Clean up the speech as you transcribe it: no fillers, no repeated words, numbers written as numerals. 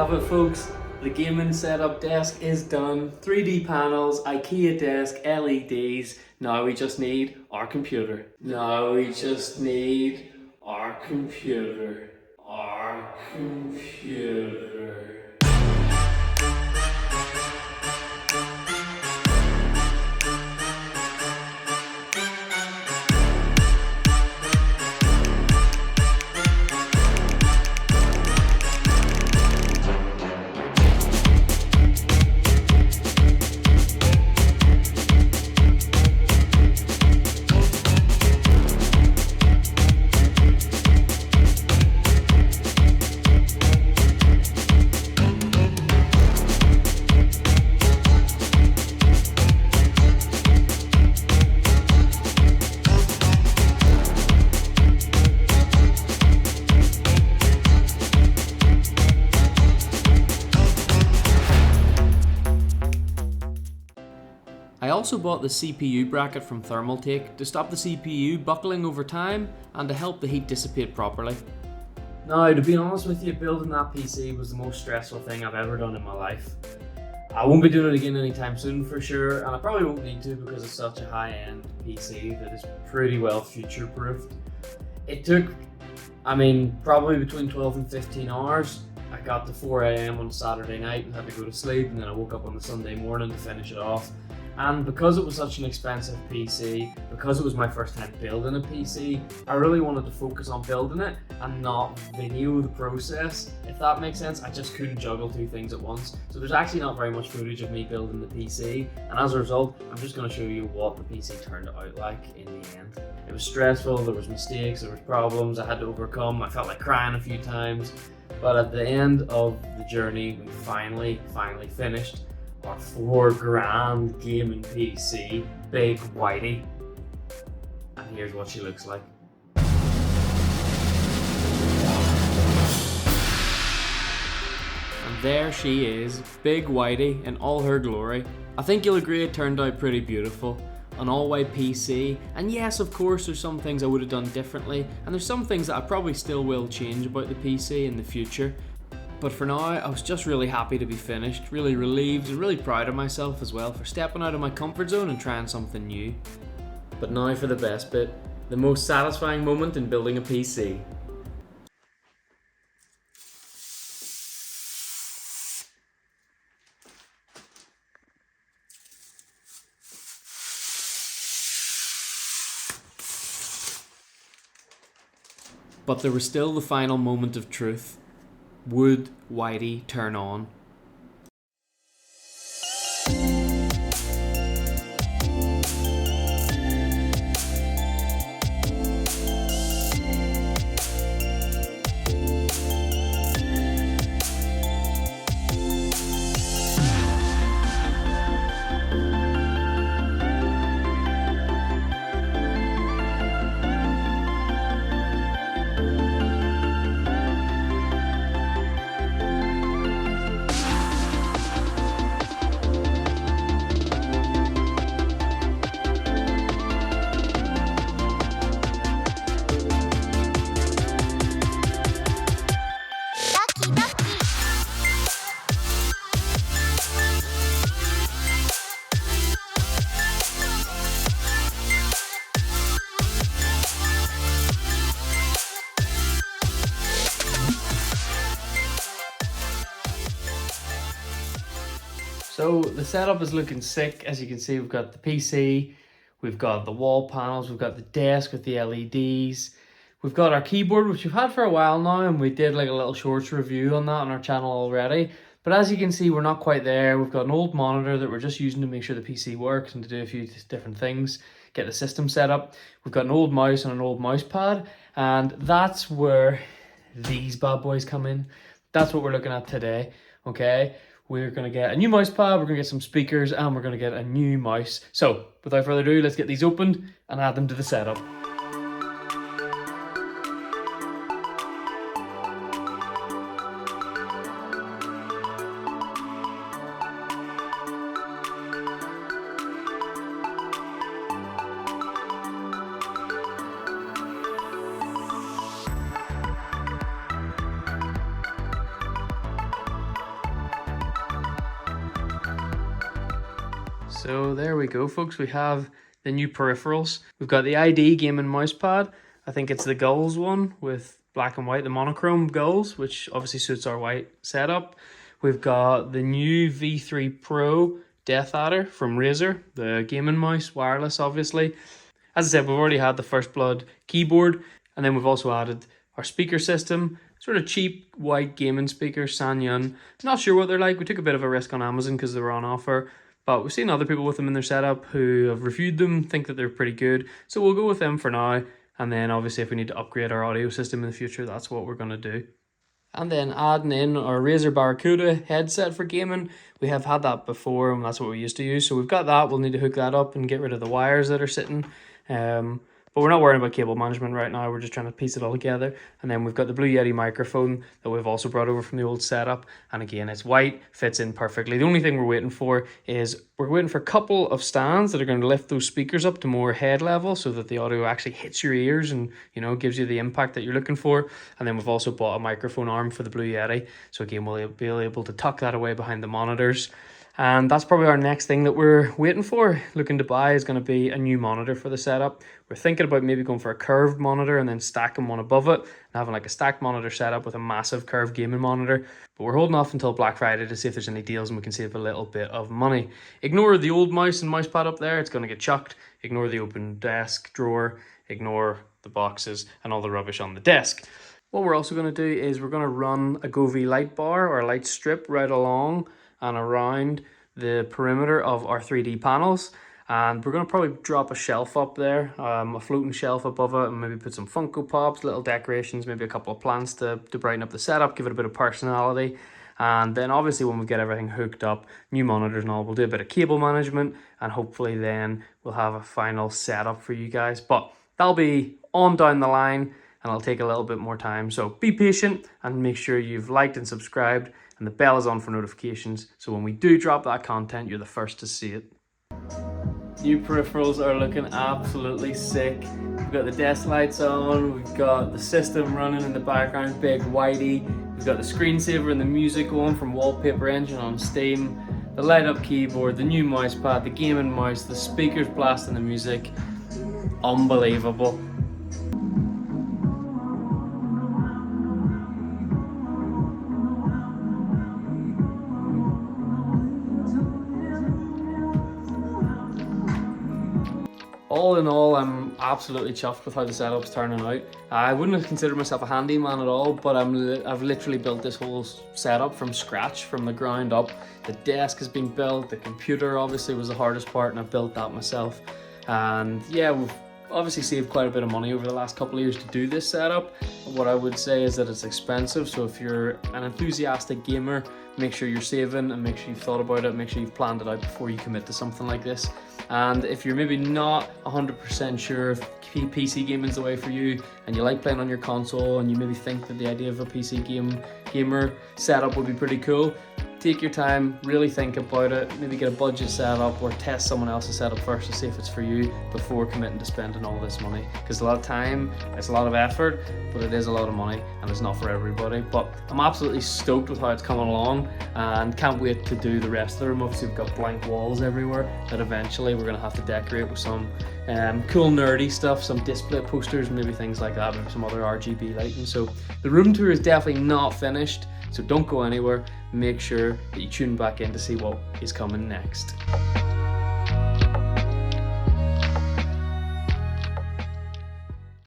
have it, folks. The gaming setup desk is done. 3D panels, IKEA desk, LEDs. Now we just need our computer. Now we just need our computer. Our computer. I also bought the CPU bracket from Thermaltake to stop the CPU buckling over time and to help the heat dissipate properly. Now, to be honest with you, building that PC was the most stressful thing I've ever done in my life. I won't be doing it again anytime soon for sure, and I probably won't need to because it's such a high-end PC that is pretty well future-proofed. It took, probably between 12 and 15 hours. I got to 4 AM on Saturday night and had to go to sleep, and then I woke up on the Sunday morning to finish it off. And because it was such an expensive PC, because it was my first time building a PC, I really wanted to focus on building it and not video the process, if that makes sense. I just couldn't juggle two things at once. So there's actually not very much footage of me building the PC, and as a result, I'm just going to show you what the PC turned out like in the end. It was stressful, there was mistakes, there was problems I had to overcome, I felt like crying a few times, but at the end of the journey, we finally finished our $4,000 gaming PC, Big Whitey. And here's what she looks like. And there she is, Big Whitey in all her glory. I think you'll agree it turned out pretty beautiful. An all-white PC, and yes, of course, there's some things I would have done differently, and there's some things that I probably still will change about the PC in the future. But for now, I was just really happy to be finished, really relieved and really proud of myself as well for stepping out of my comfort zone and trying something new. But now for the best bit, the most satisfying moment in building a PC. But there was still the final moment of truth. Would Whitey turn on? So the setup is looking sick. As you can see, we've got the PC, we've got the wall panels, we've got the desk with the LEDs, we've got our keyboard, which we've had for a while now, and we did like a little shorts review on that on our channel already. But as you can see, we're not quite there. We've got an old monitor that we're just using to make sure the PC works and to do a few different things, get the system set up. We've got an old mouse and an old mouse pad, and that's where these bad boys come in. That's what we're looking at today, okay? We're going to get a new mouse pad, we're going to get some speakers, and we're going to get a new mouse. So, without further ado, let's get these opened and add them to the setup. So there we go, folks. We have the new peripherals. We've got the ID gaming mouse pad. I think it's the Gulls one with black and white, the monochrome Gulls, which obviously suits our white setup. We've got the new V3 Pro Death Adder from Razer, the gaming mouse, wireless obviously. As I said, we've already had the First Blood keyboard, and then we've also added our speaker system, sort of cheap white gaming speakers, Sanyun. Not sure what they're like. We took a bit of a risk on Amazon because they were on offer, but we've seen other people with them in their setup who have reviewed them, think that they're pretty good. So we'll go with them for now, and then obviously if we need to upgrade our audio system in the future, that's what we're going to do. And then adding in our Razer Barracuda headset for gaming. We have had that before, and that's what we used to use. So we've got that. We'll need to hook that up and get rid of the wires that are sitting. But we're not worrying about cable management right now. We're just trying to piece it all together. And then we've got the Blue Yeti microphone that we've also brought over from the old setup. And again, it's white, fits in perfectly. The only thing we're waiting for is we're waiting for a couple of stands that are going to lift those speakers up to more head level so that the audio actually hits your ears and, you know, gives you the impact that you're looking for. And then we've also bought a microphone arm for the Blue Yeti. So again, we'll be able to tuck that away behind the monitors. And that's probably our next thing that we're waiting for, looking to buy, is going to be a new monitor for the setup. We're thinking about maybe going for a curved monitor and then stacking one above it and having like a stacked monitor setup with a massive curved gaming monitor. But we're holding off until Black Friday to see if there's any deals and we can save a little bit of money. Ignore the old mouse and mouse pad up there, it's going to get chucked. Ignore the open desk drawer, ignore the boxes and all the rubbish on the desk. What we're also going to do is we're going to run a Govee light bar or a light strip right along and around the perimeter of our 3D panels, and we're going to probably drop a shelf up there, a floating shelf above it, and maybe put some Funko Pops, little decorations, maybe a couple of plants to brighten up the setup, give it a bit of personality. And then obviously when we get everything hooked up, new monitors and all, we'll do a bit of cable management, and hopefully then we'll have a final setup for you guys. But that'll be on down the line, and it'll take a little bit more time, so be patient and make sure you've liked and subscribed and the bell is on for notifications, so when we do drop that content, you're the first to see it. New peripherals are looking absolutely sick. We've got the desk lights on, we've got the system running in the background, big Whitey, we've got the screensaver and the music going from Wallpaper Engine on Steam, the light up keyboard, the new mouse pad, the gaming mouse, the speakers blasting the music. Unbelievable. All in all, I'm absolutely chuffed with how the setup's turning out. I wouldn't have considered myself a handyman at all, but I've literally built this whole setup from scratch, from the ground up. The desk has been built, the computer obviously was the hardest part, and I built that myself. And yeah, we've obviously saved quite a bit of money over the last couple of years to do this setup. What I would say is that it's expensive, so if you're an enthusiastic gamer, make sure you're saving and make sure you've thought about it, make sure you've planned it out before you commit to something like this. And if you're maybe not 100% sure if PC gaming is the way for you and you like playing on your console and you maybe think that the idea of a PC gamer setup would be pretty cool, take your time, really think about it, maybe get a budget set up or test someone else's setup first to see if it's for you before committing to spending all this money. Because a lot of time, it's a lot of effort, but it is a lot of money and it's not for everybody. But I'm absolutely stoked with how it's coming along and can't wait to do the rest of the room. Obviously we've got blank walls everywhere that eventually we're going to have to decorate with some cool nerdy stuff, some display posters, maybe things like that, maybe some other RGB lighting. So the room tour is definitely not finished, so don't go anywhere. Make sure that you tune back in to see what is coming next.